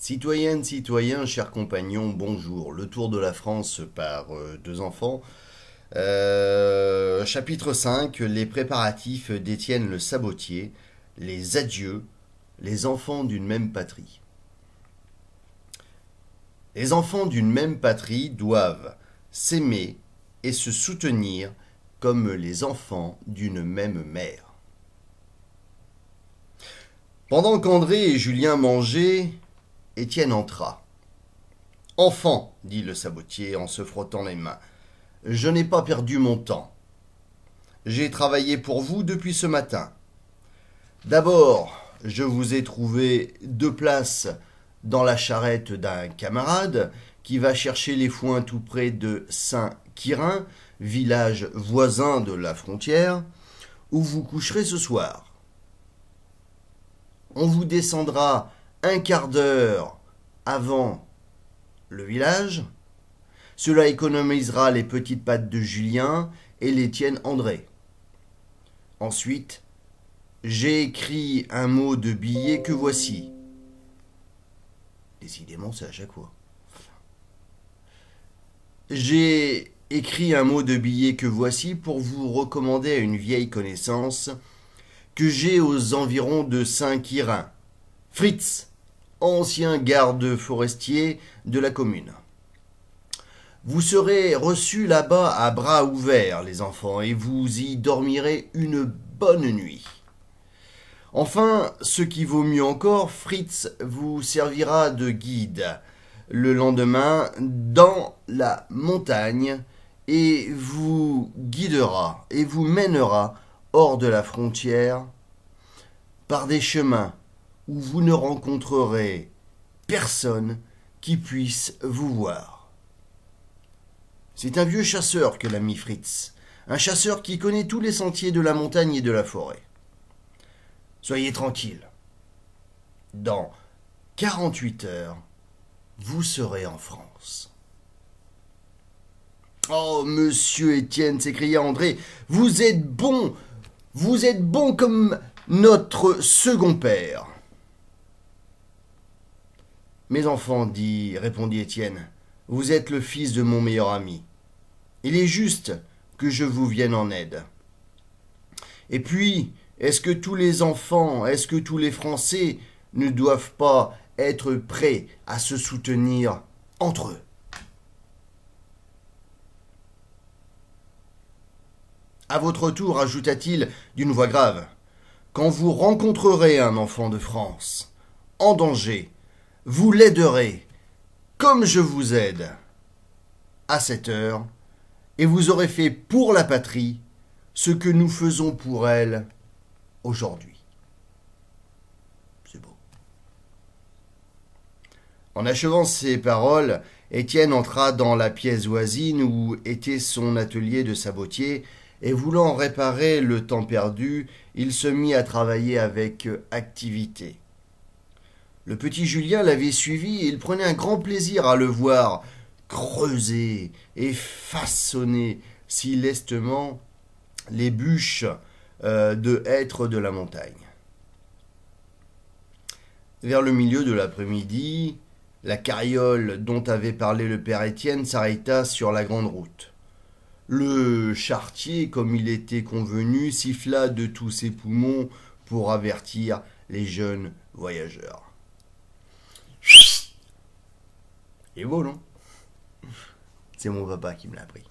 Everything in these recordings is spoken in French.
Citoyennes, citoyens, chers compagnons, bonjour. Le tour de la France par deux enfants. Chapitre 5, les préparatifs d'Étienne le Sabotier, les adieux, les enfants d'une même patrie. Les enfants d'une même patrie doivent s'aimer et se soutenir comme les enfants d'une même mère. Pendant qu'André et Julien mangeaient, Étienne entra. « Enfant, dit le sabotier en se frottant les mains, je n'ai pas perdu mon temps. J'ai travaillé pour vous depuis ce matin. D'abord, je vous ai trouvé 2 places dans la charrette d'un camarade qui va chercher les foins tout près de Saint-Quirin, village voisin de la frontière, où vous coucherez ce soir. On vous descendra un quart d'heure avant le village. Cela économisera les petites pattes de Julien et les tiennes André. Ensuite, j'ai écrit un mot de billet que voici. Décidément, c'est à chaque fois. J'ai écrit un mot de billet que voici pour vous recommander à une vieille connaissance que j'ai aux environs de Saint-Quirin. Fritz, ancien garde forestier de la commune. Vous serez reçus là-bas à bras ouverts, les enfants, et vous y dormirez une bonne nuit. Enfin, ce qui vaut mieux encore, Fritz vous servira de guide le lendemain dans la montagne et vous guidera et vous mènera hors de la frontière par des chemins où vous ne rencontrerez personne qui puisse vous voir. C'est un vieux chasseur que l'ami Fritz, un chasseur qui connaît tous les sentiers de la montagne et de la forêt. Soyez tranquille. Dans 48 heures, vous serez en France. Oh, monsieur Étienne, s'écria André, vous êtes bon comme notre second père. Mes enfants, répondit Étienne, vous êtes le fils de mon meilleur ami. Il est juste que je vous vienne en aide. Et puis, est-ce que tous les enfants, est-ce que tous les Français ne doivent pas être prêts à se soutenir entre eux? À votre tour, ajouta-t-il d'une voix grave, quand vous rencontrerez un enfant de France en danger, vous l'aiderez comme je vous aide à cette heure, et vous aurez fait pour la patrie ce que nous faisons pour elle aujourd'hui. C'est beau. En achevant ces paroles, Étienne entra dans la pièce voisine où était son atelier de sabotier, et voulant réparer le temps perdu, il se mit à travailler avec activité. Le petit Julien l'avait suivi et il prenait un grand plaisir à le voir creuser et façonner si lestement les bûches de hêtres de la montagne. Vers le milieu de l'après-midi, la carriole dont avait parlé le père Étienne s'arrêta sur la grande route. Le charretier, comme il était convenu, siffla de tous ses poumons pour avertir les jeunes voyageurs. Il est beau, non? C'est mon papa qui me l'a appris.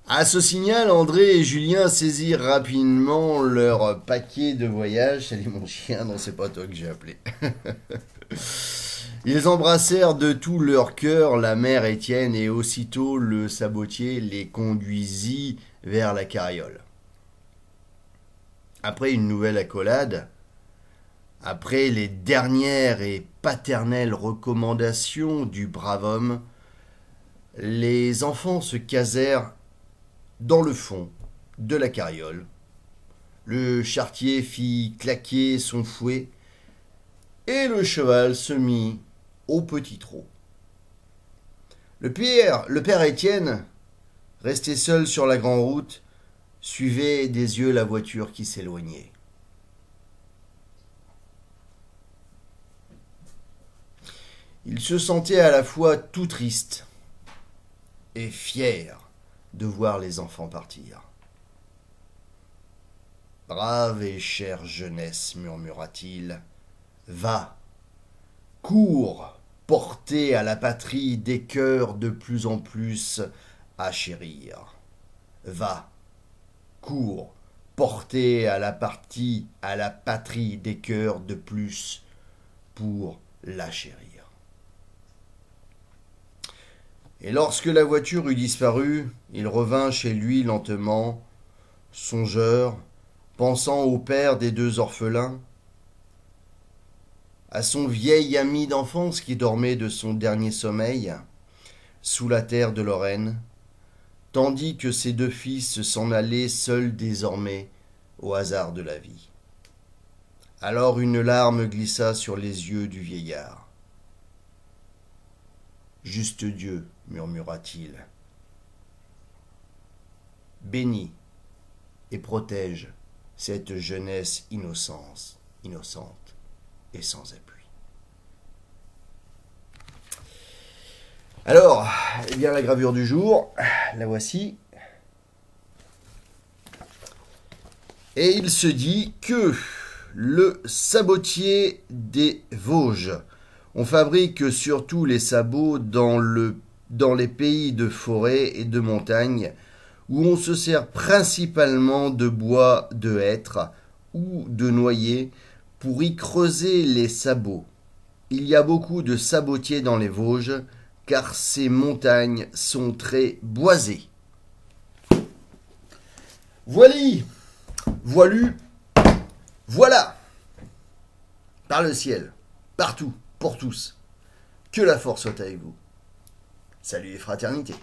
À ce signal, André et Julien saisirent rapidement leur paquet de voyage. Salut mon chien, non, c'est pas toi que j'ai appelé. Ils embrassèrent de tout leur cœur la mère Étienne et aussitôt le sabotier les conduisit vers la carriole. Après une nouvelle accolade, après les dernières et paternelles recommandations du brave homme, les enfants se casèrent dans le fond de la carriole. Le charretier fit claquer son fouet et le cheval se mit au petit trot. Le père Étienne, resté seul sur la grande route, suivait des yeux la voiture qui s'éloignait. Il se sentait à la fois tout triste et fier de voir les enfants partir. « Brave et chère jeunesse, murmura-t-il, va, cours, porter à la patrie des cœurs de plus en plus à chérir. Va, cours, porter à la patrie des cœurs de plus pour la chérir. » Et lorsque la voiture eut disparu, il revint chez lui lentement, songeur, pensant au père des deux orphelins, à son vieil ami d'enfance qui dormait de son dernier sommeil sous la terre de Lorraine, tandis que ses deux fils s'en allaient seuls désormais au hasard de la vie. Alors une larme glissa sur les yeux du vieillard. « Juste Dieu, murmura-t-il, bénis et protège cette jeunesse innocente et sans appui. » Alors, eh bien la gravure du jour, la voici. Et il se dit que le sabotier des Vosges, on fabrique surtout les sabots dans les pays de forêt et de montagne, où on se sert principalement de bois de hêtre ou de noyer pour y creuser les sabots. Il y a beaucoup de sabotiers dans les Vosges, car ces montagnes sont très boisées. Voili, voilu, voilà. Par le ciel, partout, pour tous. Que la force soit avec vous. Salut et fraternité.